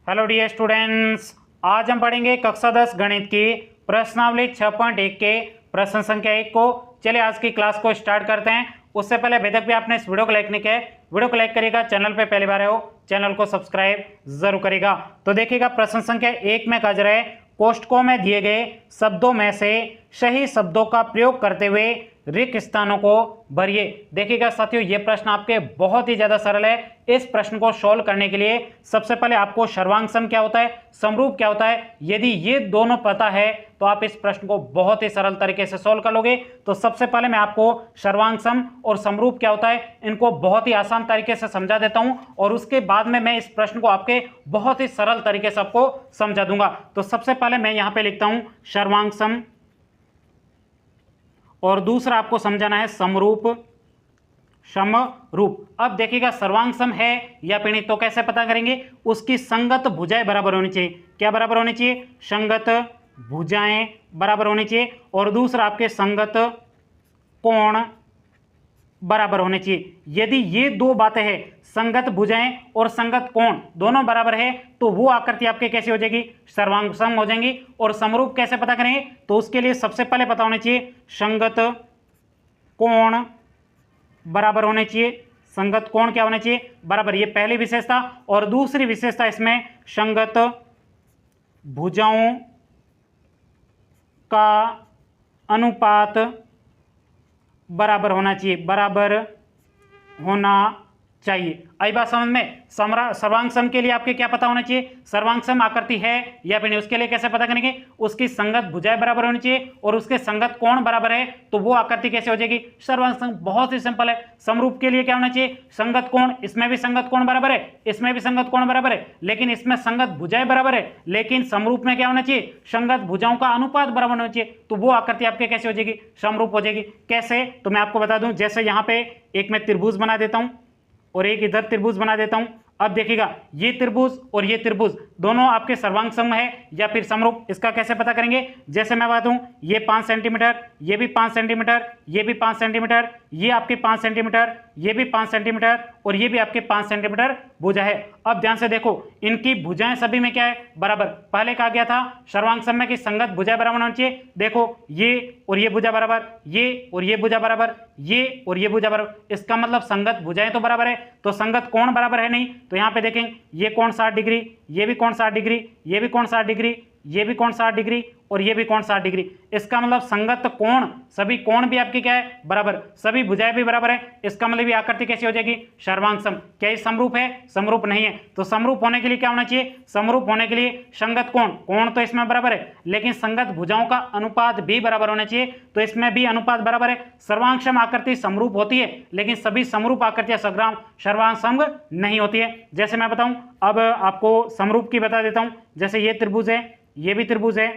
Hello dear students, आज हम पढ़ेंगे कक्षा 10 गणित की प्रश्नावली 6.1 के प्रश्न संख्या 1 को। चलिए आज की क्लास को स्टार्ट करते हैं। उससे पहले अभी तक भी आपने इस वीडियो को लाइक नहीं किया है, वीडियो को लाइक करिएगा। चैनल पे पहली बार आए हो चैनल को सब्सक्राइब जरूर करिएगा। तो देखिएगा प्रश्न संख्या 1 में कहा जा रहा है, कोष्टकों में दिए गए शब्दों में से सही शब्दों का प्रयोग करते हुए रिक्त स्थानों को भरिए। देखिएगा साथियों, ये प्रश्न आपके बहुत ही ज्यादा सरल है। इस प्रश्न को सॉल्व करने के लिए सबसे पहले आपको सर्वांग सम क्या होता है, समरूप क्या होता है, यदि ये दोनों पता है तो आप इस प्रश्न को बहुत ही सरल तरीके से सॉल्व कर लोगे। तो सबसे पहले मैं आपको सर्वांग सम और समरूप क्या होता है इनको बहुत ही आसान तरीके से समझा देता हूं, और उसके बाद में मैं इस प्रश्न को आपके बहुत ही सरल तरीके से आपको समझा दूंगा। तो सबसे पहले मैं यहां पे लिखता हूं सर्वांग सम, और दूसरा आपको समझाना है समरूप। समरूप, अब देखिएगा सर्वांग सम है या फिर नहीं तो कैसे पता करेंगे, उसकी संगत भुजाएं बराबर होनी चाहिए। क्या बराबर होनी चाहिए? संगत भुजाएं बराबर होनी चाहिए। और दूसरा आपके संगत कोण बराबर होने चाहिए। यदि ये दो बातें हैं, संगत भुजाएं और संगत कोण दोनों बराबर है, तो वो आकृति आपके कैसी हो जाएगी? सर्वांग सम हो जाएंगी। और समरूप कैसे पता करेंगे? तो उसके लिए सबसे पहले पता होना चाहिए संगत कोण बराबर होने चाहिए। संगत कोण क्या होने चाहिए? बराबर। ये पहली विशेषता। और दूसरी विशेषता इसमें संगत भुजाओं का अनुपात बराबर होना चाहिए। बराबर होना चाहिए। आई बात समझ में? सर्वांग सम के लिए आपके क्या पता होना चाहिए? सर्वांग सम आकृति है या फिर नहीं, उसके लिए कैसे पता करेंगे? उसकी संगत भुजाएं बराबर होनी चाहिए और उसके संगत कोण बराबर है, तो वो आकृति कैसे हो जाएगी? सर्वांग सम। बहुत ही सिंपल है। समरूप के लिए क्या होना चाहिए? संगत कोण। इसमें भी संगत कोण बराबर है, इसमें भी संगत कोण बराबर है, लेकिन इसमें संगत भुजाएं बराबर है। लेकिन समरूप में क्या होना चाहिए? संगत भुजाओं का अनुपात बराबर होना चाहिए, तो वो आकृति आपके कैसे हो जाएगी? समरूप हो जाएगी। कैसे? तो मैं आपको बता दूं, जैसे यहां पे एक मैं त्रिभुज बना देता हूं और एक इधर त्रिभुज बना देता हूं। अब देखिएगा, ये त्रिभुज और ये त्रिभुज दोनों आपके सर्वांग सम है या फिर समरूप, इसका कैसे पता करेंगे? जैसे मैं बात हूं, ये 5 सेंटीमीटर, ये भी 5 सेंटीमीटर, ये भी 5 सेंटीमीटर, ये आपके 5 सेंटीमीटर, ये भी 5 सेंटीमीटर और ये भी आपके 5 सेंटीमीटर भुजा है। अब ध्यान से देखो, इनकी भुजाएं सभी में क्या है? बराबर। पहले कहा गया था सर्वांग सम में कि संगत भुजाएं बराबर होनी चाहिए। देखो, ये और ये भुजा बराबर, ये और ये भुजा बराबर, ये और ये भुजा बराबर। इसका मतलब संगत भुजाएं तो बराबर है, तो संगत कोण बराबर है नहीं। तो यहां पे देखें, ये कोण 60 डिग्री, ये भी कोण 60 डिग्री, ये भी कोण 60 डिग्री, ये भी कोण 60 डिग्री और ये भी कोण 60 डिग्री। इसका मतलब संगत कोण, सभी कोण भी आपके क्या है? बराबर। सभी भुजाएं भी बराबर है। इसका मतलब ये आकृति कैसी हो जाएगी? सर्वांग सम। क्या ये समरूप है? समरूप नहीं है। तो समरूप होने के लिए क्या होना चाहिए? समरूप होने के लिए संगत कोण, कोण तो इसमें बराबर है, लेकिन संगत भुजाओं का अनुपात भी बराबर होना चाहिए, तो इसमें भी अनुपात बराबर है। सर्वांग सम आकृति समरूप होती है, लेकिन सभी समरूप आकृतियां सर्वांग सम नहीं होती है। जैसे मैं बताऊं, अब आपको समरूप की बता देता हूं। जैसे ये त्रिभुज है, ये भी त्रिभुज है,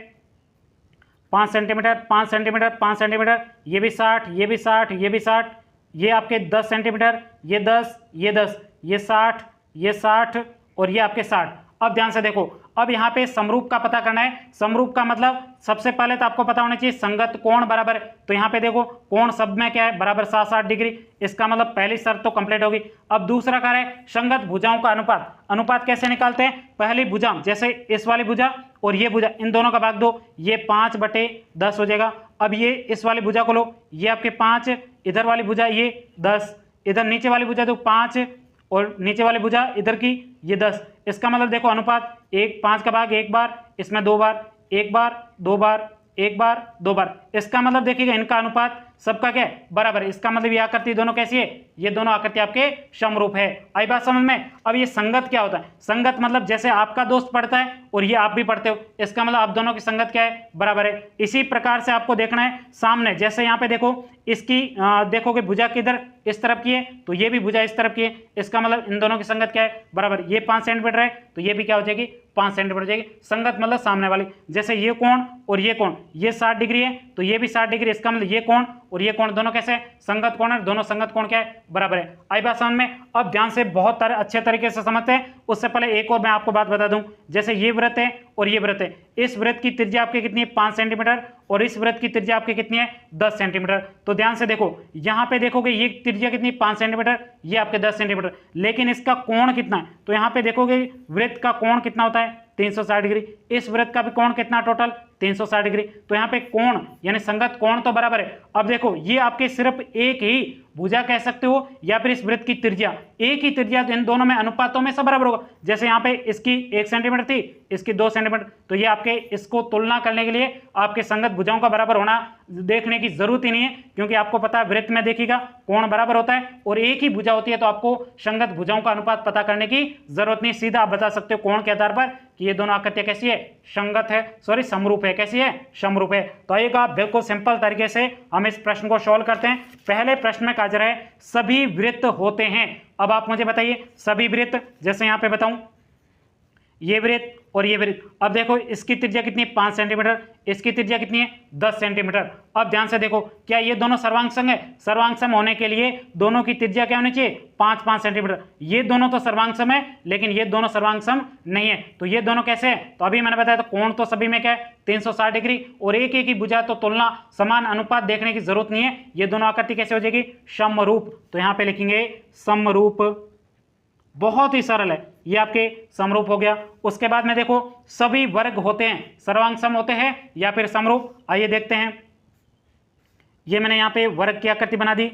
5 सेंटीमीटर 5 सेंटीमीटर 5 सेंटीमीटर, ये भी 60, ये भी 60, ये भी 60, ये आपके 10 सेंटीमीटर, ये 10, ये 10, ये 60, ये 60 और ये आपके 60। अब ध्यान से देखो, अब यहाँ पे समरूप का पता करना है। समरूप का मतलब सबसे पहले तो आपको पता होना चाहिए संगत कोण बराबर है। तो यहाँ पे देखो, कोण सब में क्या है? बराबर 60-60 डिग्री। इसका मतलब पहली शर्त तो कंप्लीट होगी। अब दूसरा कार्य है संगत भुजाओं का अनुपात। अनुपात कैसे निकालते हैं? पहली भुजा, जैसे इस वाली भुजा और ये भुजा, इन दोनों का भाग दो, ये 5/10 हो जाएगा। अब ये इस वाली भुजा को लो, ये आपके 5, इधर वाली भुजा ये 10, इधर नीचे वाली भुजा दो 5 और नीचे वाली भुजा इधर की ये 10। इसका मतलब देखो अनुपात 5 का भाग 1 बार, इसमें 2 बार, 1 बार 2 बार, 1 बार 2 बार। इसका मतलब देखिएगा इनका अनुपात सबका क्या है? बराबर है। इसका मतलब ये आकृति दोनों कैसी है? ये दोनों आकृति आपके समरूप है। आई बात समझ में? अब ये संगत क्या होता है? संगत मतलब जैसे आपका दोस्त पढ़ता है और ये आप भी पढ़ते हो, इसका मतलब आप दोनों की संगत क्या है? बराबर है। इसी प्रकार से आपको देखना है सामने, जैसे यहाँ पे देखो, इसकी देखोगे भुजा किधर इस तरफ की है, तो ये भी भुजा इस तरफ की है। इसका मतलब इन दोनों की संगत क्या है? बराबर। ये 5 सेंटीमीटर है तो ये भी क्या हो जाएगी? 5 सेंटीमीटर हो जाएगी। संगत मतलब सामने वाली। जैसे ये कोण और ये कोण, ये 60 डिग्री है तो ये भी 60 डिग्री। इसका मतलब ये कोण और ये कोण दोनों कैसे? संगत कोण है। दोनों संगत कोण क्या है? बराबर है। आई बात समझ में? अब ध्यान से बहुत अच्छे तरीके से समझते हैं। उससे पहले एक और मैं आपको बात बता दूं, जैसे ये वृत्त है और ये वृत्त है, इस वृत्त की त्रिज्या आपकी कितनी है? 5 सेंटीमीटर और इस वृत्त की त्रिज्या आपकी कितनी है 10 सेंटीमीटर। तो ध्यान से देखो, यहाँ पे देखोगे ये त्रिज्या कितनी 5 सेंटीमीटर, ये आपके 10 सेंटीमीटर, लेकिन इसका कोण कितना है, तो यहाँ पे देखोगे वृत्त का कोण कितना होता है 360 डिग्री, इस वृत्त का भी कोण कितना टोटल 360 डिग्री। तो यहाँ पे कोण यानी संगत कोण तो बराबर है। अब देखो ये आपके सिर्फ एक ही भुजा कह सकते हो या फिर इस वृत्त की त्रिज्या, एक ही त्रिज्या, तो इन दोनों में अनुपातों में सब बराबर होगा। जैसे यहाँ पे इसकी 1 सेंटीमीटर थी, इसकी 2 सेंटीमीटर, तो ये आपके इसको तुलना करने के लिए आपके संगत भुजाओं का बराबर होना देखने की जरूरत ही नहीं है, क्योंकि आपको पता है वृत्त में देखिएगा कोण बराबर होता है और एक ही भुजा होती है, तो आपको संगत भुजाओं का अनुपात पता करने की जरूरत नहीं, सीधा आप बता सकते हो कोण के आधार पर कि ये दोनों आकृतियां कैसी है, संगत है, सॉरी समरूप है, कैसी है, समरूप है। तो आइएगा बिल्कुल सिंपल तरीके से हम इस प्रश्न को सॉल्व करते हैं। पहले प्रश्न में कहा जा रहा है सभी वृत्त होते हैं। अब आप मुझे बताइए सभी वृत्त, जैसे यहां पे बताऊं ये वृत्त और ये वृत्त, अब देखो इसकी त्रिज्या कितनी है 5 सेंटीमीटर, इसकी त्रिज्या कितनी है 10 सेंटीमीटर। अब ध्यान से देखो, क्या ये दोनों सर्वांग सम है, सर्वांग सम होने के लिए दोनों की त्रिज्या क्या होनी चाहिए 5-5 सेंटीमीटर। ये दोनों तो सर्वांग सम है, लेकिन ये दोनों सर्वांग सम नहीं है, तो ये दोनों कैसे है, तो अभी मैंने बताया तो कोण तो सभी में क्या है 360 डिग्री और एक एक ही भुजा, तो तुलना समान अनुपात देखने की जरूरत नहीं है। ये दोनों आकृति कैसे हो जाएगी, समरूप। तो यहां पे लिखेंगे समरूप, बहुत ही सरल है, ये आपके समरूप हो गया। उसके बाद में देखो सभी वर्ग होते हैं, सर्वांग सम होते हैं या फिर समरूप। आइए देखते हैं, ये मैंने यहाँ पे वर्ग की आकृति बना दी,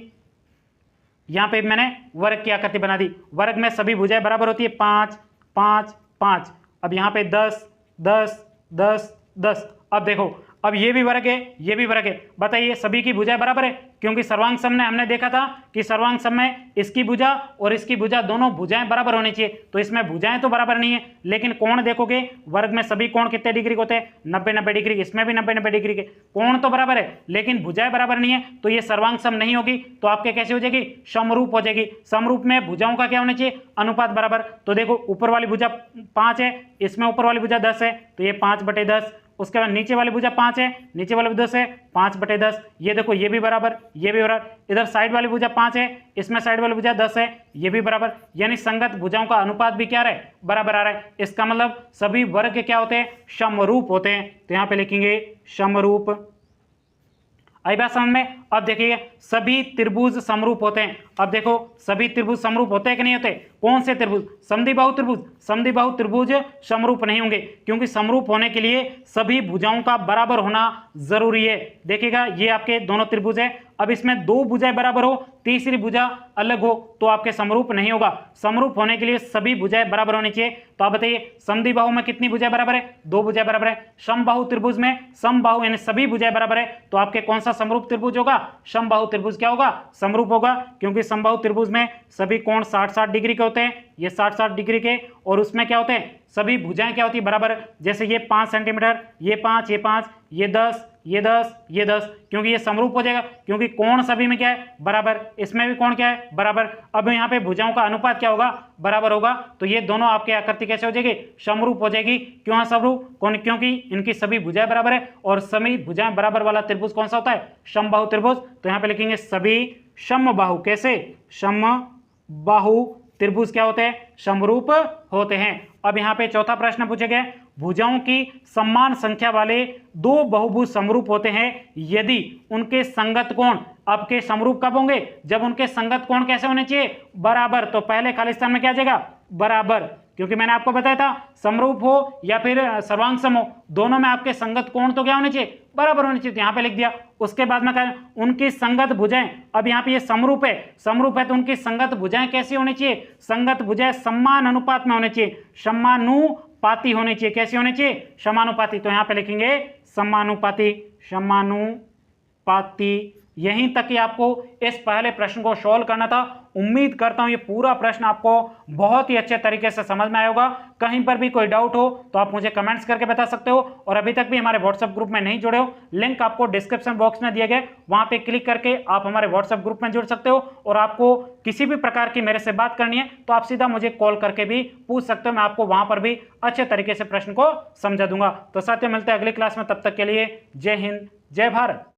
यहाँ पे मैंने वर्ग की आकृति बना दी। वर्ग में सभी भुजाएं बराबर होती है 5 5 5। अब यहाँ पे 10 10 10 10। अब देखो, अब ये भी वर्ग है, ये भी वर्ग है, बताइए सभी की भुजाएं बराबर है, क्योंकि सर्वांग सम में हमने देखा था कि सर्वांग सम में इसकी भुजा और इसकी भुजा दोनों भुजाएं बराबर होनी चाहिए। तो इसमें भुजाएं तो बराबर नहीं है, लेकिन कोण देखोगे वर्ग में सभी कोण कितने डिग्री के होते हैं 90-90 डिग्री, इसमें भी 90-90 डिग्री के कोण तो बराबर है, लेकिन भुजाएं बराबर नहीं है, तो ये सर्वांग सम नहीं होगी। तो आपके कैसे हो जाएगी, समरूप हो जाएगी। समरूप में भुजाओं का क्या होना चाहिए, अनुपात बराबर। तो देखो ऊपर वाली भुजा 5 है, इसमें ऊपर वाली भुजा 10 है, तो ये 5/10। उसके बाद नीचे वाली भुजा 5 है, नीचे वाली 10 है, 5/10। ये देखो ये भी बराबर, ये भी बराबर। इधर साइड वाली भुजा 5 है, इसमें साइड वाली भुजा 10 है, ये भी बराबर। यानी संगत भुजाओं का अनुपात भी क्या रहा है, बराबर आ रहा है। इसका मतलब सभी वर्ग क्या होते हैं, समरूप होते हैं। तो यहां पे लिखेंगे समरूप। आई बात समझ में। अब देखिए सभी त्रिभुज समरूप होते हैं। अब देखो सभी त्रिभुज समरूप होते हैं कि नहीं होते, कौन से त्रिभुज, समद्विबाहु त्रिभुज। समद्विबाहु त्रिभुज समरूप नहीं होंगे, क्योंकि समरूप होने के लिए सभी भुजाओं का बराबर होना जरूरी है। देखिएगा ये आपके दोनों त्रिभुज है, अब इसमें 2 भुजाएं बराबर हो, तीसरी भुजा अलग हो, तो आपके समरूप नहीं होगा। समरूप होने के लिए सभी भुजाएं बराबर होनी चाहिए। तो आप बताइए समद्विबाहु में कितनी भुजाएं बराबर है, 2 भुजाएं बराबर है। समबाहु त्रिभुज में समबाहु यानी सभी भुजाएं बराबर है, तो आपके कौन सा समरूप त्रिभुज होगा, समबाहु त्रिभुज क्या होगा, समरूप होगा, क्योंकि समबाहु त्रिभुज में सभी कोण 60-60 डिग्री के होते हैं, ये 60-60 डिग्री के, और उसमें क्या होते हैं सभी भुजाएं क्या होती है बराबर। जैसे ये 5 सेंटीमीटर, ये 5, ये 5, ये 10, ये 10, ये 10, क्योंकि ये समरूप हो जाएगा, क्योंकि कोण सभी में क्या है बराबर, इसमें भी कोण क्या है बराबर। अब यहाँ पे भुजाओं का अनुपात क्या होगा, बराबर होगा। तो ये दोनों आपके आकृति कैसे हो जाएगी, समरूप हो जाएगी। क्यों है समरूप, क्योंकि इनकी सभी भुजाएं बराबर है, और सभी भुजाएं बराबर वाला त्रिभुज कौन सा होता है, समबाहु त्रिभुज। तो यहाँ पे लिखेंगे सभी समबाहु, कैसे, समबाहु त्रिभुज क्या होते हैं, समरूप होते हैं। अब यहाँ पे चौथा प्रश्न पूछे गए, भुजाओं की समान संख्या वाले 2 बहुभुज समरूप होते हैं यदि उनके संगत कोण आपके समरूप कब होंगे, जब उनके संगत कोण कैसे होने चाहिए, बराबर। तो पहले खाली स्थान में क्या आ जाएगा, बराबर, क्योंकि मैंने आपको बताया था समरूप हो या फिर सर्वांग सम हो, दोनों में आपके संगत कोण तो क्या होने चाहिए, बराबर होने चाहिए। तो यहाँ पे लिख दिया। उसके बाद में कहा उनकी संगत भुजाएं, अब यहाँ पे ये समरूप है, समरूप है तो उनकी संगत भुजाएं कैसी होनी चाहिए, संगत भुजाएं समान अनुपात में होने चाहिए, समानुपाती होने चाहिए। कैसी होने चाहिए, समानुपाती। तो यहाँ पे लिखेंगे समानुपाती, समानुपाती। यहीं तक ही आपको इस पहले प्रश्न को सॉल्व करना था। उम्मीद करता हूं ये पूरा प्रश्न आपको बहुत ही अच्छे तरीके से समझ में आया होगा। कहीं पर भी कोई डाउट हो तो आप मुझे कमेंट्स करके बता सकते हो, और अभी तक भी हमारे व्हाट्सएप ग्रुप में नहीं जुड़े हो, लिंक आपको डिस्क्रिप्शन बॉक्स में दिए गए, वहां पे क्लिक करके आप हमारे व्हाट्सएप ग्रुप में जुड़ सकते हो। और आपको किसी भी प्रकार की मेरे से बात करनी है तो आप सीधा मुझे कॉल करके भी पूछ सकते हो, मैं आपको वहां पर भी अच्छे तरीके से प्रश्न को समझा दूंगा। तो साथियों मिलते हैं अगली क्लास में, तब तक के लिए जय हिंद, जय भारत।